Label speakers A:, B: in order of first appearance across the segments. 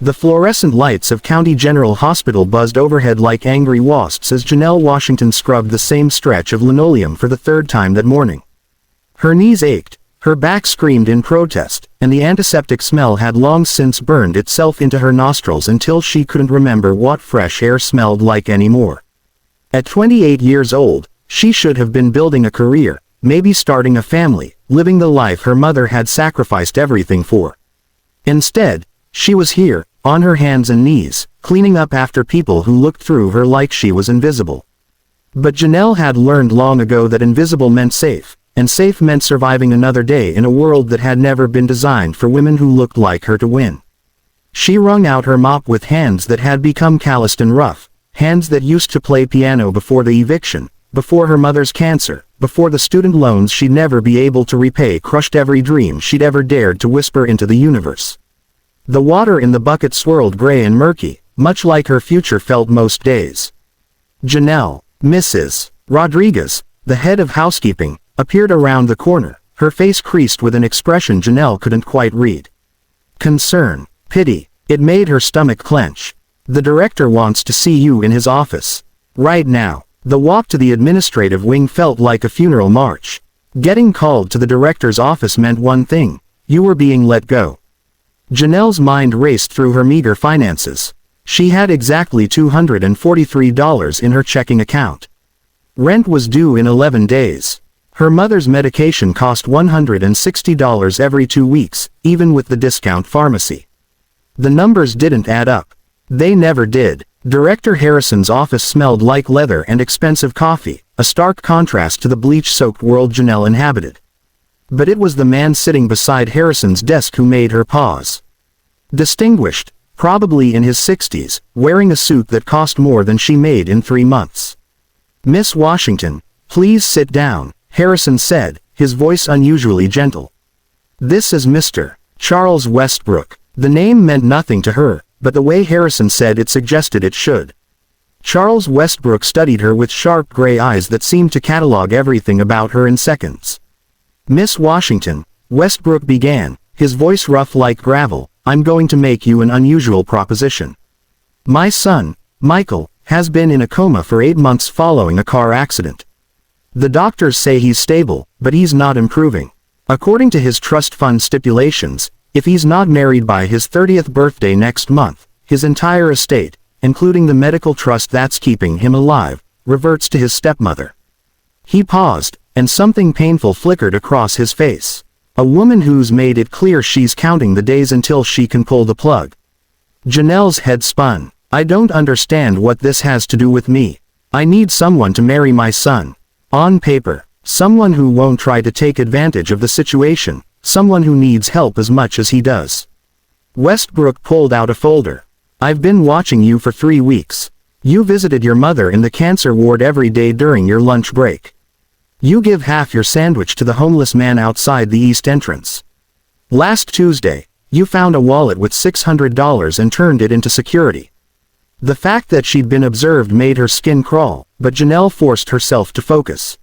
A: The fluorescent lights of County General Hospital buzzed overhead like angry wasps as Janelle Washington scrubbed the same stretch of linoleum for the third time that morning. Her knees ached, her back screamed in protest, and the antiseptic smell had long since burned itself into her nostrils until she couldn't remember what fresh air smelled like anymore. At 28 years old, she should have been building a career, maybe starting a family, living the life her mother had sacrificed everything for. Instead, she was here, on her hands and knees, cleaning up after people who looked through her like she was invisible. But Janelle had learned long ago that invisible meant safe, and safe meant surviving another day in a world that had never been designed for women who looked like her to win. She wrung out her mop with hands that had become calloused and rough, hands that used to play piano before the eviction, before her mother's cancer, before the student loans she'd never be able to repay crushed every dream she'd ever dared to whisper into the universe. The water in the bucket swirled gray and murky, much like her future felt most days. Janelle, Mrs. Rodriguez, the head of housekeeping, appeared around the corner, her face creased with an expression Janelle couldn't quite read. Concern, pity, it made her stomach clench. The director wants to see you in his office. Right now. The walk to the administrative wing felt like a funeral march. Getting called to the director's office meant one thing: you were being let go. Janelle's mind raced through her meager finances. She had exactly $243 in her checking account. Rent was due in 11 days. Her mother's medication cost $160 every 2 weeks, even with the discount pharmacy. The numbers didn't add up. They never did. Director Harrison's office smelled like leather and expensive coffee, a stark contrast to the bleach-soaked world Janelle inhabited. But it was the man sitting beside Harrison's desk who made her pause. Distinguished, probably in his 60s, wearing a suit that cost more than she made in 3 months. "Miss Washington, please sit down," Harrison said, his voice unusually gentle. "This is Mr. Charles Westbrook." The name meant nothing to her, but the way Harrison said it suggested it should. Charles Westbrook studied her with sharp gray eyes that seemed to catalog everything about her in seconds. "Miss Washington," Westbrook began, his voice rough like gravel, "I'm going to make you an unusual proposition. My son, Michael, has been in a coma for 8 months following a car accident. The doctors say he's stable, but he's not improving. According to his trust fund stipulations, if he's not married by his 30th birthday next month, his entire estate, including the medical trust that's keeping him alive, reverts to his stepmother." He paused, and something painful flickered across his face. A woman who's made it clear she's counting the days until she can pull the plug. Janelle's head spun. "I don't understand what this has to do with me. I need someone to marry my son. On paper, someone who won't try to take advantage of the situation, someone who needs help as much as he does." Westbrook pulled out a folder. "I've been watching you for 3 weeks. You visited your mother in the cancer ward every day during your lunch break. You give half your sandwich to the homeless man outside the east entrance. Last Tuesday, you found a wallet with $600 and turned it into security." The fact that she'd been observed made her skin crawl, but Janelle forced herself to focus.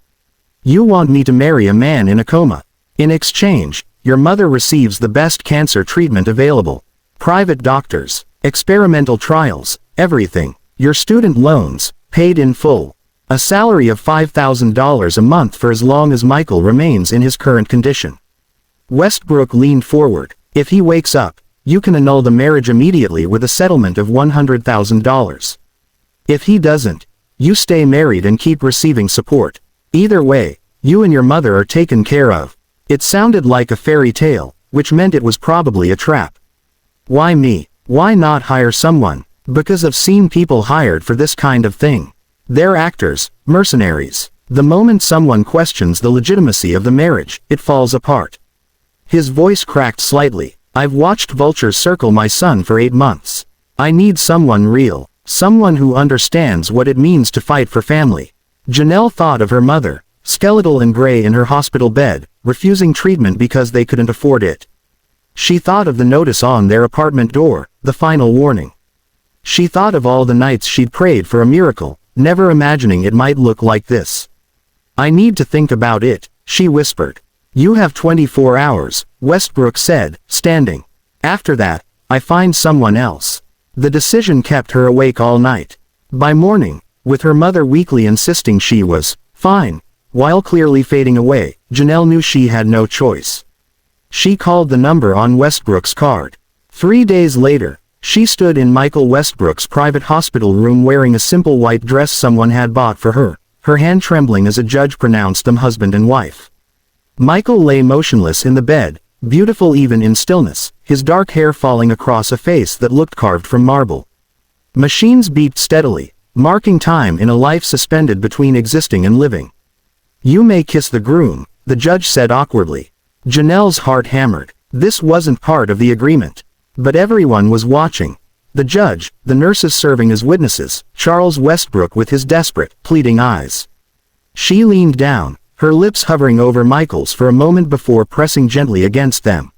A: "You want me to marry a man in a coma. In exchange, your mother receives the best cancer treatment available. Private doctors, experimental trials, everything. Your student loans, paid in full. A salary of $5,000 a month for as long as Michael remains in his current condition." Westbrook leaned forward. "If he wakes up, you can annul the marriage immediately with a settlement of $100,000. If he doesn't, you stay married and keep receiving support. Either way, you and your mother are taken care of." It sounded like a fairy tale, which meant it was probably a trap. "Why me? Why not hire someone? Because I've seen people hired for this kind of thing. They're actors, mercenaries. The moment someone questions the legitimacy of the marriage, it falls apart." His voice cracked slightly. "I've watched vultures circle my son for 8 months. I need someone real, someone who understands what it means to fight for family." Janelle thought of her mother, skeletal and gray in her hospital bed, refusing treatment because they couldn't afford it. She thought of the notice on their apartment door, the final warning. She thought of all the nights she'd prayed for a miracle, never imagining it might look like this. "I need to think about it," she whispered. "You have 24 hours, Westbrook said, standing. "After that, I find someone else. The decision kept her awake all night. By morning, with her mother weakly insisting she was fine, while clearly fading away, Janelle knew she had no choice. She called the number on Westbrook's card. 3 days later, she stood in Michael Westbrook's private hospital room wearing a simple white dress someone had bought for her hand trembling as a judge pronounced them husband and wife. Michael lay motionless in the bed, beautiful even in stillness, his dark hair falling across a face that looked carved from marble. Machines beeped steadily, marking time in a life suspended between existing and living. You may kiss the groom, the judge said awkwardly. Janelle's heart hammered. This wasn't part of the agreement. But everyone was watching. The judge, the nurses serving as witnesses, Charles Westbrook with his desperate, pleading eyes. She leaned down, her lips hovering over Michael's for a moment before pressing gently against them.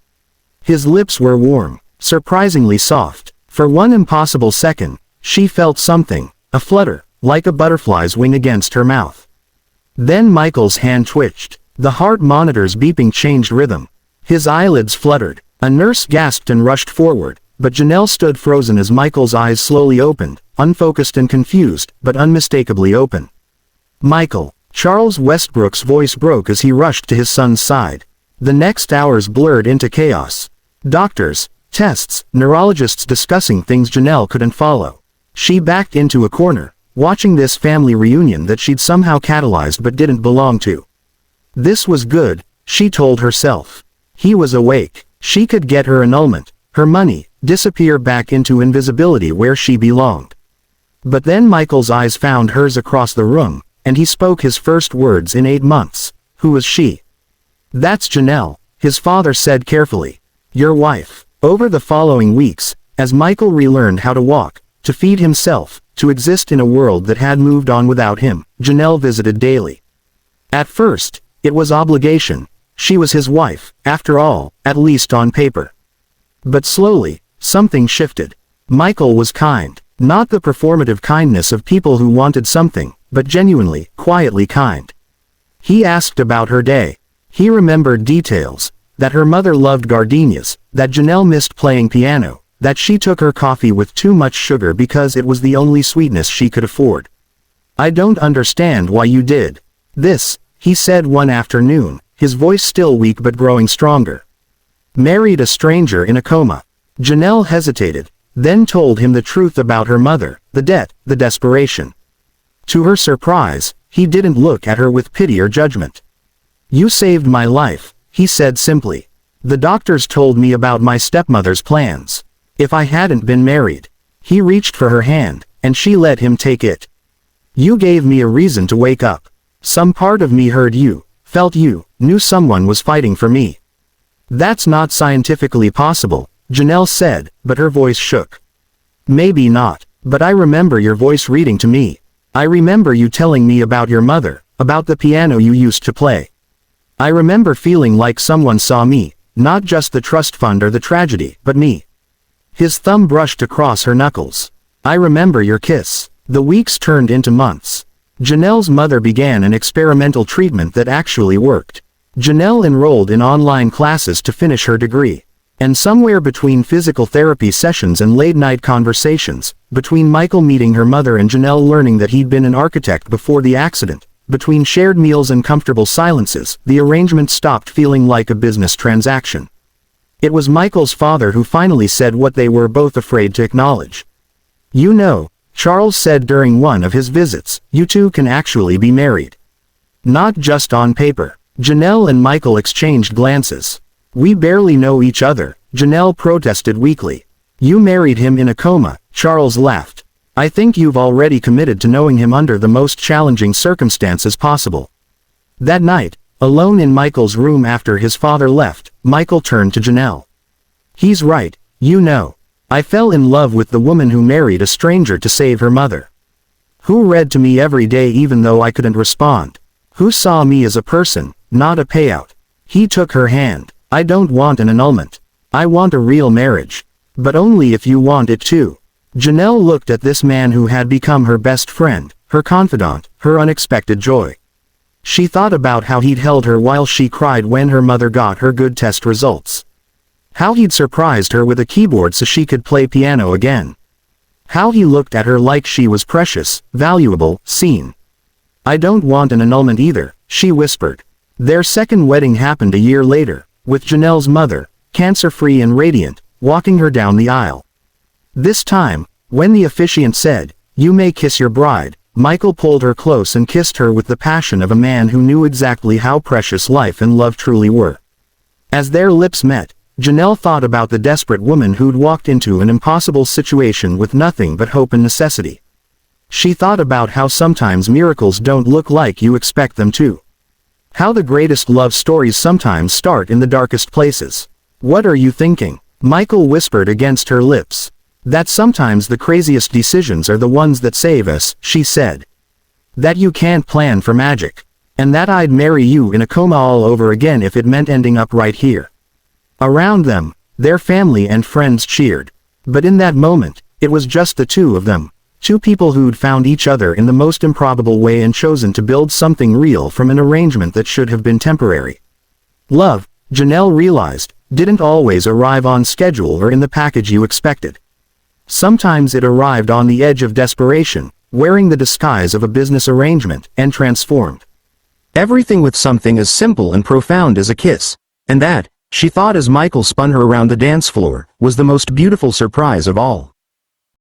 A: His lips were warm, surprisingly soft. For one impossible second, she felt something, a flutter, like a butterfly's wing against her mouth. Then Michael's hand twitched. The heart monitor's beeping changed rhythm. His eyelids fluttered. A nurse gasped and rushed forward, but Janelle stood frozen as Michael's eyes slowly opened, unfocused and confused, but unmistakably open. Michael. Charles Westbrook's voice broke as he rushed to his son's side. The next hours blurred into chaos. Doctors, tests, neurologists discussing things Janelle couldn't follow. She backed into a corner, watching this family reunion that she'd somehow catalyzed but didn't belong to. This was good, she told herself. He was awake. She could get her annulment, her money, disappear back into invisibility where she belonged. But then Michael's eyes found hers across the room, and he spoke his first words in 8 months. Who was she? That's Janelle, his father said carefully. Your wife. Over the following weeks, as Michael relearned how to walk, to feed himself, to exist in a world that had moved on without him, Janelle visited daily. At first, it was obligation. She was his wife, after all, at least on paper. But slowly, something shifted. Michael was kind. Not the performative kindness of people who wanted something, but genuinely, quietly kind. He asked about her day. He remembered details. That her mother loved gardenias, that Janelle missed playing piano, that she took her coffee with too much sugar because it was the only sweetness she could afford. I don't understand why you did this, he said one afternoon, his voice still weak but growing stronger. Married a stranger in a coma. Janelle hesitated, then told him the truth about her mother, the debt, the desperation. To her surprise, he didn't look at her with pity or judgment. You saved my life, he said simply. The doctors told me about my stepmother's plans. If I hadn't been married. He reached for her hand, and she let him take it. You gave me a reason to wake up. Some part of me heard you, felt you, knew someone was fighting for me. That's not scientifically possible, Janelle said, but her voice shook. Maybe not, but I remember your voice reading to me. I remember you telling me about your mother, about the piano you used to play. I remember feeling like someone saw me, not just the trust fund or the tragedy, but me. His thumb brushed across her knuckles. I remember your kiss. The weeks turned into months. Janelle's mother began an experimental treatment that actually worked. Janelle enrolled in online classes to finish her degree. And somewhere between physical therapy sessions and late-night conversations, between Michael meeting her mother and Janelle learning that he'd been an architect before the accident, between shared meals and comfortable silences, the arrangement stopped feeling like a business transaction. It was Michael's father who finally said what they were both afraid to acknowledge. You know, Charles said during one of his visits, you two can actually be married. Not just on paper. Janelle and Michael exchanged glances. We barely know each other, Janelle protested weakly. You married him in a coma, Charles laughed. I think you've already committed to knowing him under the most challenging circumstances possible. That night, alone in Michael's room after his father left, Michael turned to Janelle. He's right, you know. I fell in love with the woman who married a stranger to save her mother. Who read to me every day even though I couldn't respond. Who saw me as a person, not a payout. He took her hand. I don't want an annulment. I want a real marriage. But only if you want it too. Janelle looked at this man who had become her best friend, her confidant, her unexpected joy. She thought about how he'd held her while she cried when her mother got her good test results. How he'd surprised her with a keyboard so she could play piano again. How he looked at her like she was precious, valuable, seen. "I don't want an annulment either," she whispered. Their second wedding happened a year later, with Janelle's mother, cancer-free and radiant, walking her down the aisle. This time, when the officiant said, "You may kiss your bride," Michael pulled her close and kissed her with the passion of a man who knew exactly how precious life and love truly were. As their lips met, Janelle thought about the desperate woman who'd walked into an impossible situation with nothing but hope and necessity. She thought about how sometimes miracles don't look like you expect them to. How the greatest love stories sometimes start in the darkest places. "What are you thinking?" Michael whispered against her lips. "That sometimes the craziest decisions are the ones that save us," she said. "That you can't plan for magic. And that I'd marry you in a coma all over again if it meant ending up right here." Around them, their family and friends cheered. But in that moment, it was just the two of them. Two people who'd found each other in the most improbable way and chosen to build something real from an arrangement that should have been temporary. Love, Janelle realized, didn't always arrive on schedule or in the package you expected. Sometimes it arrived on the edge of desperation, wearing the disguise of a business arrangement, and transformed everything with something as simple and profound as a kiss. And that, she thought as Michael spun her around the dance floor, was the most beautiful surprise of all.